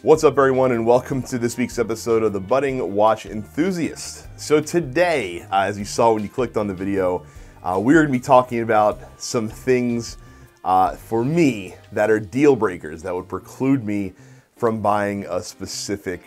What's up, everyone, and welcome to this week's episode of the Budding Watch Enthusiast. So today, as you saw when you clicked on the video, we're going to be talking about some things for me that are deal breakers that would preclude me from buying a specific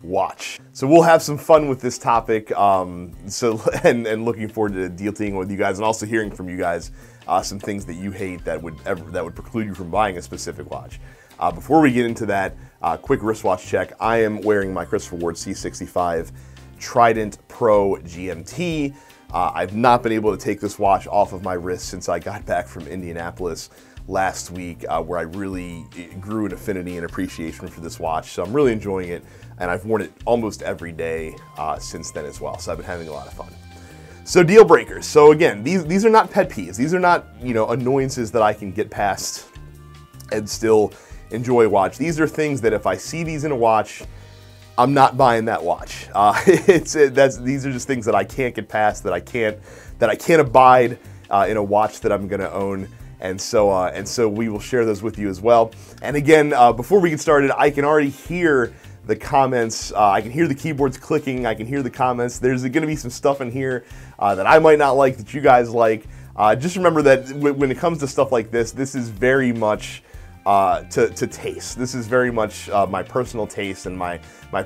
watch. So we'll have some fun with this topic, and looking forward to dealing with you guys and also hearing from you guys some things that you hate that would preclude you from buying a specific watch. Before we get into that, quick wristwatch check. I am wearing my Christopher Ward C65 Trident Pro GMT. I've not been able to take this watch off of my wrist since I got back from Indianapolis last week, where I really grew an affinity and appreciation for this watch. So I'm really enjoying it, and I've worn it almost every day since then as well. So I've been having a lot of fun. So deal breakers. So again, these are not pet peeves. These are not, annoyances that I can get past and still enjoy a watch. These are things that if I see these in a watch, I'm not buying that watch. These are just things that I can't get past, that I can't abide in a watch that I'm going to own. And so we will share those with you as well. And again, before we get started, I can already hear the comments. I can hear the keyboards clicking. I can hear the comments. There's going to be some stuff in here that I might not like that you guys like. Just remember that when it comes to stuff like this is very much to taste. This is very much my personal taste and my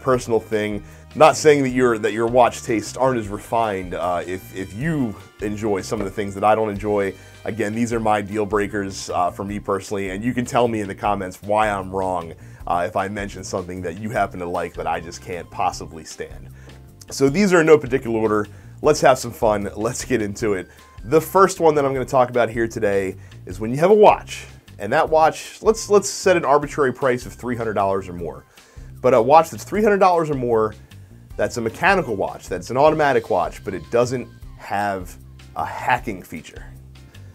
personal thing. Not saying that your watch tastes aren't as refined. If you enjoy some of the things that I don't enjoy, again, these are my deal breakers for me personally, and you can tell me in the comments why I'm wrong if I mention something that you happen to like that I just can't possibly stand. So these are in no particular order. Let's have some fun. Let's get into it. The first one that I'm going to talk about here today is when you have a watch. And that watch, let's set an arbitrary price of $300 or more. But a watch that's $300 or more, that's a mechanical watch, that's an automatic watch, but it doesn't have a hacking feature.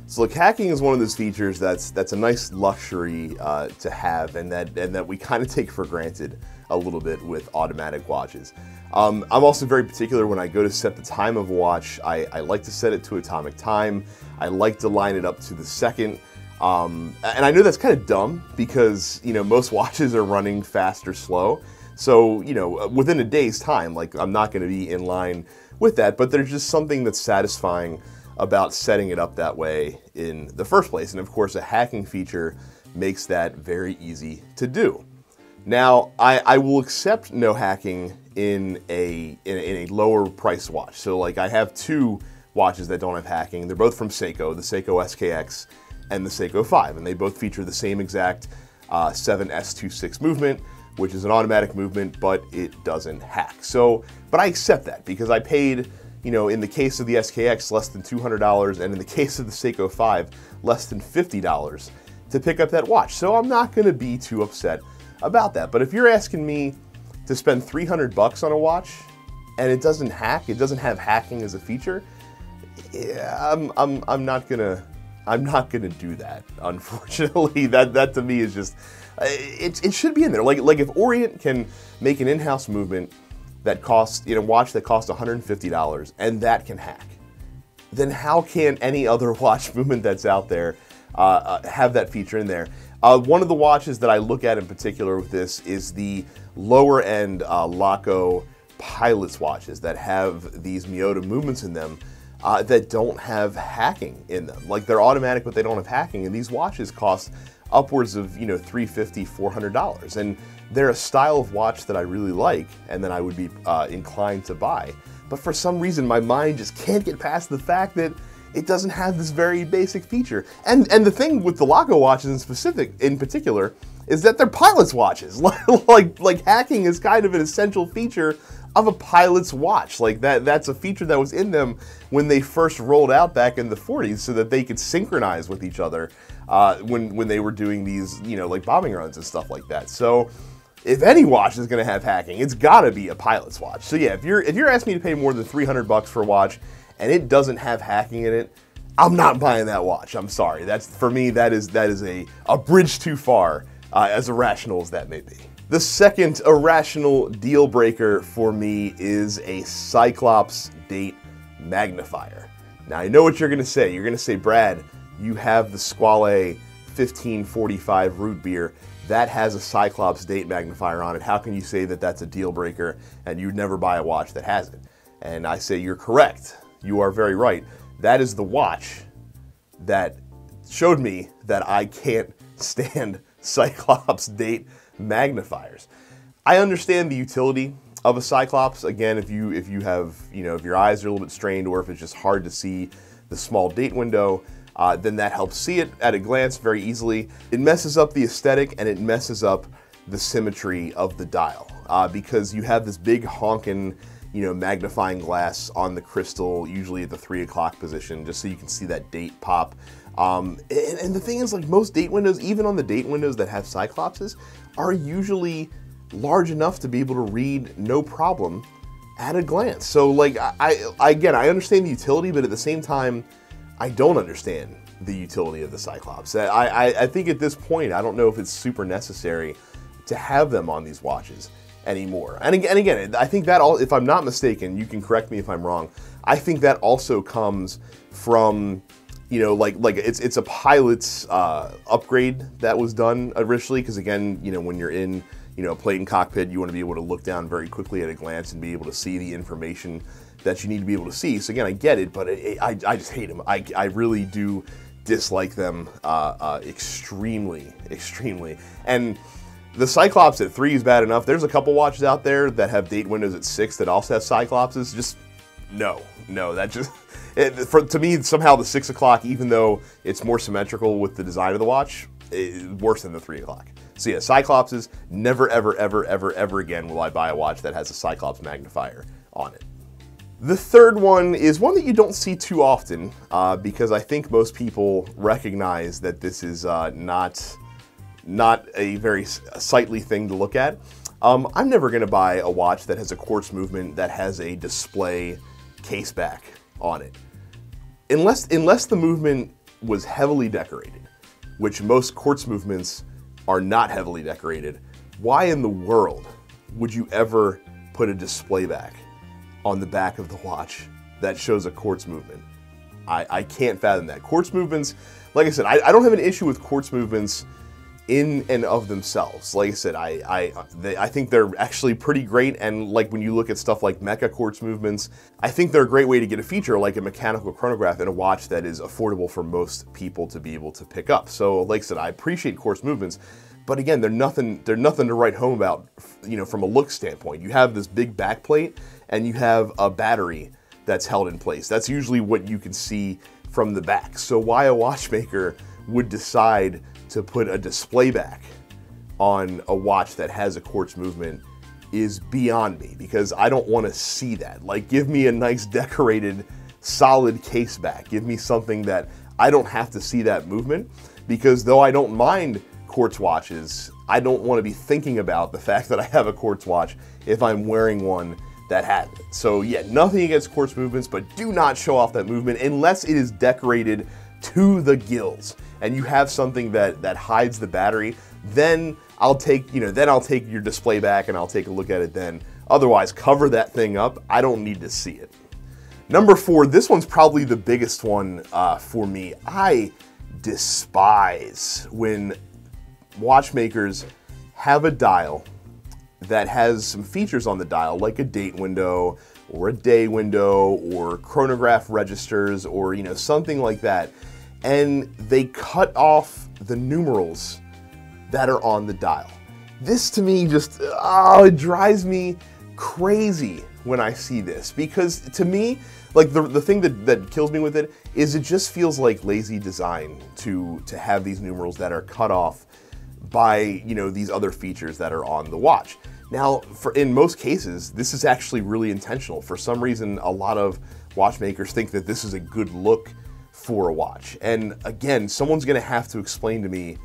So look, hacking is one of those features that's a nice luxury to have, and that we kind of take for granted a little bit with automatic watches. I'm also very particular when I go to set the time of a watch. I like to set it to atomic time. I like to line it up to the second. And I know that's kind of dumb because, most watches are running fast or slow. So, within a day's time, like, I'm not going to be in line with that, but there's just something that's satisfying about setting it up that way in the first place. And of course, a hacking feature makes that very easy to do. Now, I will accept no hacking in a lower price watch. So, like, I have two watches that don't have hacking. They're both from Seiko, the Seiko SKX and the Seiko 5, and they both feature the same exact 7S26 movement, which is an automatic movement, but it doesn't hack. So, but I accept that because I paid, in the case of the SKX, less than $200, and in the case of the Seiko 5, less than $50 to pick up that watch. So I'm not going to be too upset about that. But if you're asking me to spend $300 on a watch and it doesn't hack, it doesn't have hacking as a feature, yeah, I'm not gonna do that. Unfortunately, that to me is just it should be in there. Like if Orient can make an in-house movement that costs, a watch that costs $150 and that can hack, then how can any other watch movement that's out there have that feature in there? One of the watches that I look at in particular with this is the lower end Laco Pilots watches that have these Miyota movements in them. That don't have hacking in them. Like, they're automatic, but they don't have hacking. And these watches cost upwards of, $350, $400. And they're a style of watch that I really like and that I would be inclined to buy. But for some reason, my mind just can't get past the fact that it doesn't have this very basic feature. And the thing with the Laco watches in particular is that they're Pilots watches. like hacking is kind of an essential feature of a Pilot's watch. Like that's a feature that was in them when they first rolled out back in the 40s so that they could synchronize with each other when they were doing these, like bombing runs and stuff like that. So if any watch is going to have hacking, it's got to be a Pilot's watch. So yeah, if you're asking me to pay more than $300 for a watch and it doesn't have hacking in it, I'm not buying that watch. I'm sorry. For me, that is a bridge too far, as irrational as that may be. The second irrational deal breaker for me is a Cyclops date magnifier. Now, I know what you're going to say. You're going to say, Brad, you have the Squale 1545 root beer. that has a Cyclops date magnifier on it. How can you say that that's a deal breaker and you'd never buy a watch that has it? And I say you're correct. You are very right. That is the watch that showed me that I can't stand Cyclops date magnifiers. I understand the utility of a Cyclops. Again, if you have, if your eyes are a little bit strained or if it's just hard to see the small date window, then that helps see it at a glance very easily. It messes up the aesthetic and it messes up the symmetry of the dial because you have this big honking, magnifying glass on the crystal, usually at the 3 o'clock position, just so you can see that date pop. And the thing is, like, most date windows, even on the date windows that have Cyclopses, are usually large enough to be able to read no problem at a glance. So, like, again, I understand the utility, but at the same time, I don't understand the utility of the Cyclops. I think at this point, I don't know if it's super necessary to have them on these watches anymore. And again, I think that if I'm not mistaken, you can correct me if I'm wrong, I think that also comes from, like it's a pilot's upgrade that was done originally, because again, when you're in, a plane and cockpit, you want to be able to look down very quickly at a glance and be able to see the information that you need to be able to see. So again, I get it, but I just hate them. I really do dislike them extremely. And the Cyclops at 3 is bad enough. There's a couple watches out there that have date windows at 6 that also have Cyclopses. Just no, that just to me somehow the 6 o'clock, even though it's more symmetrical with the design of the watch, is worse than the 3 o'clock. So yeah, Cyclopses, never ever again will I buy a watch that has a Cyclops magnifier on it. The third one is one that you don't see too often because I think most people recognize that this is not a very sightly thing to look at. I'm never going to buy a watch that has a quartz movement that has a display case back on it. Unless the movement was heavily decorated, which most quartz movements are not heavily decorated, why in the world would you ever put a display back on the back of the watch that shows a quartz movement? I can't fathom that. Quartz movements, like I said, I don't have an issue with quartz movements in and of themselves. Like I said, I think they're actually pretty great, and like when you look at stuff like mecha quartz movements, I think they're a great way to get a feature like a mechanical chronograph in a watch that is affordable for most people to be able to pick up. So like I said, I appreciate quartz movements, but again, they're nothing to write home about, from a look standpoint. You have this big back plate and you have a battery that's held in place. That's usually what you can see from the back. So why a watchmaker would decide to put a display back on a watch that has a quartz movement is beyond me, because I don't want to see that. Like, give me a nice decorated solid case back. Give me something that I don't have to see that movement, because though I don't mind quartz watches, I don't want to be thinking about the fact that I have a quartz watch if I'm wearing one that has it. So yeah, nothing against quartz movements, but do not show off that movement unless it is decorated to the gills and you have something that hides the battery. Then I'll take your display back and I'll take a look at it then. Otherwise, cover that thing up. I don't need to see it. Number 4, this one's probably the biggest one for me. I despise when watchmakers have a dial that has some features on the dial, like a date window or a day window or chronograph registers or something like that, and they cut off the numerals that are on the dial. This to me just, it drives me crazy when I see this, because to me, like the thing that kills me with it is it just feels like lazy design to have these numerals that are cut off by these other features that are on the watch. Now, in most cases, this is actually really intentional. For some reason, a lot of watchmakers think that this is a good look for a watch. And again, someone's gonna have to explain to me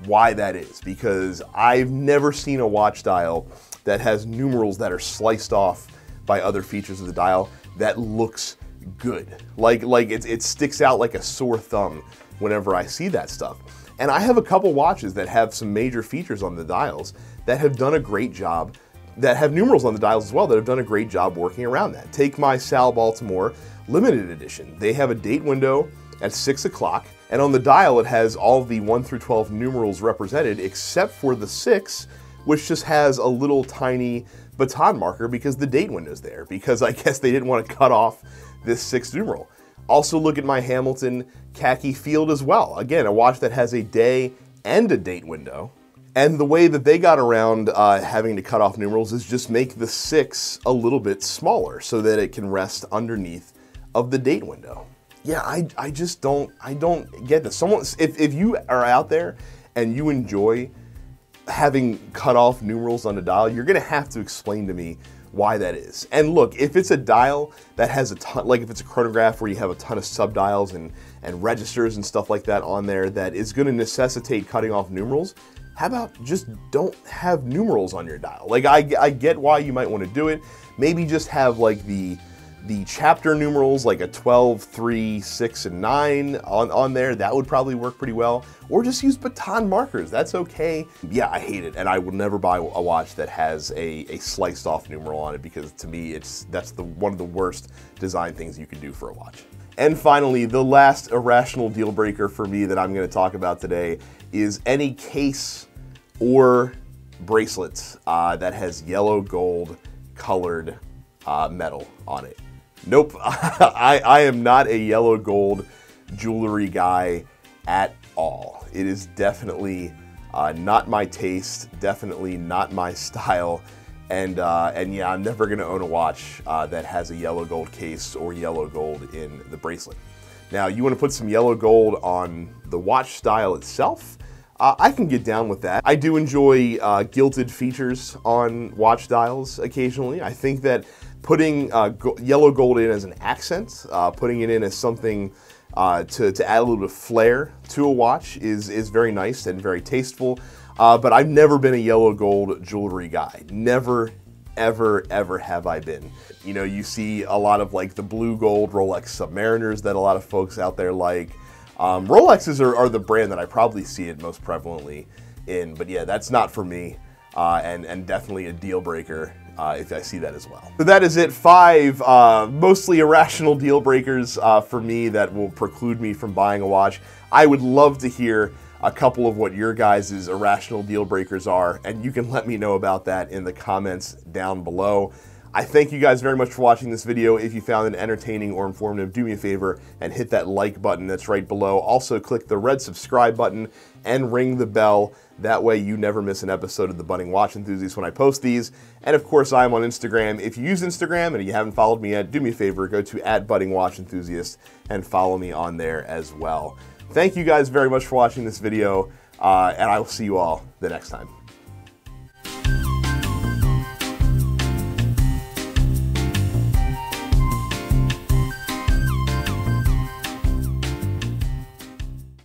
why that is, because I've never seen a watch dial that has numerals that are sliced off by other features of the dial that looks good. Like it sticks out like a sore thumb whenever I see that stuff. And I have a couple watches that have some major features on the dials that have done a great job, that have numerals on the dials as well, that have done a great job working around that. Take my Sal Baltimore limited edition. They have a date window at 6 o'clock. And on the dial, it has all of the 1 through 12 numerals represented, except for the 6, which just has a little tiny baton marker because the date window's there, because I guess they didn't want to cut off this 6th numeral. Also look at my Hamilton khaki field as well. Again, a watch that has a day and a date window. And the way that they got around having to cut off numerals is just make the 6 a little bit smaller so that it can rest underneath of the date window. Yeah, I just don't get this. If you are out there and you enjoy having cut off numerals on a dial, you're gonna have to explain to me why that is. And look, if it's a dial that has a ton, like if it's a chronograph where you have a ton of subdials and registers and stuff like that on there that is gonna necessitate cutting off numerals, how about just don't have numerals on your dial? Like I get why you might want to do it. Maybe just have like the chapter numerals, like a 12, 3, 6, and 9 on there. That would probably work pretty well. Or just use baton markers. That's okay. Yeah, I hate it, and I would never buy a watch that has a sliced off numeral on it, because to me, that's one of the worst design things you can do for a watch. And finally, the last irrational deal breaker for me that I'm going to talk about today is any case or bracelet that has yellow gold colored metal on it. Nope, I am not a yellow gold jewelry guy at all. It is definitely not my taste, definitely not my style, and yeah, I'm never gonna own a watch that has a yellow gold case or yellow gold in the bracelet. Now, you wanna put some yellow gold on the watch style itself, I can get down with that. I do enjoy gilded features on watch dials occasionally. I think that putting yellow gold in as an accent, putting it in as something to add a little bit of flair to a watch is very nice and very tasteful. But I've never been a yellow gold jewelry guy. Never, ever, ever have I been. You know, you see a lot of like the blue gold Rolex Submariners that a lot of folks out there like. Rolexes are the brand that I probably see it most prevalently in, but yeah, that's not for me, and definitely a deal breaker if I see that as well. So that is it, 5 mostly irrational deal breakers for me that will preclude me from buying a watch. I would love to hear a couple of what your guys' irrational deal breakers are, and you can let me know about that in the comments down below. I thank you guys very much for watching this video. If you found it entertaining or informative, do me a favor and hit that like button that's right below. Also click the red subscribe button and ring the bell. That way you never miss an episode of The Budding Watch Enthusiast when I post these. And of course, I'm on Instagram. If you use Instagram and you haven't followed me yet, do me a favor, go to @BuddingWatchEnthusiast and follow me on there as well. Thank you guys very much for watching this video, and I will see you all the next time.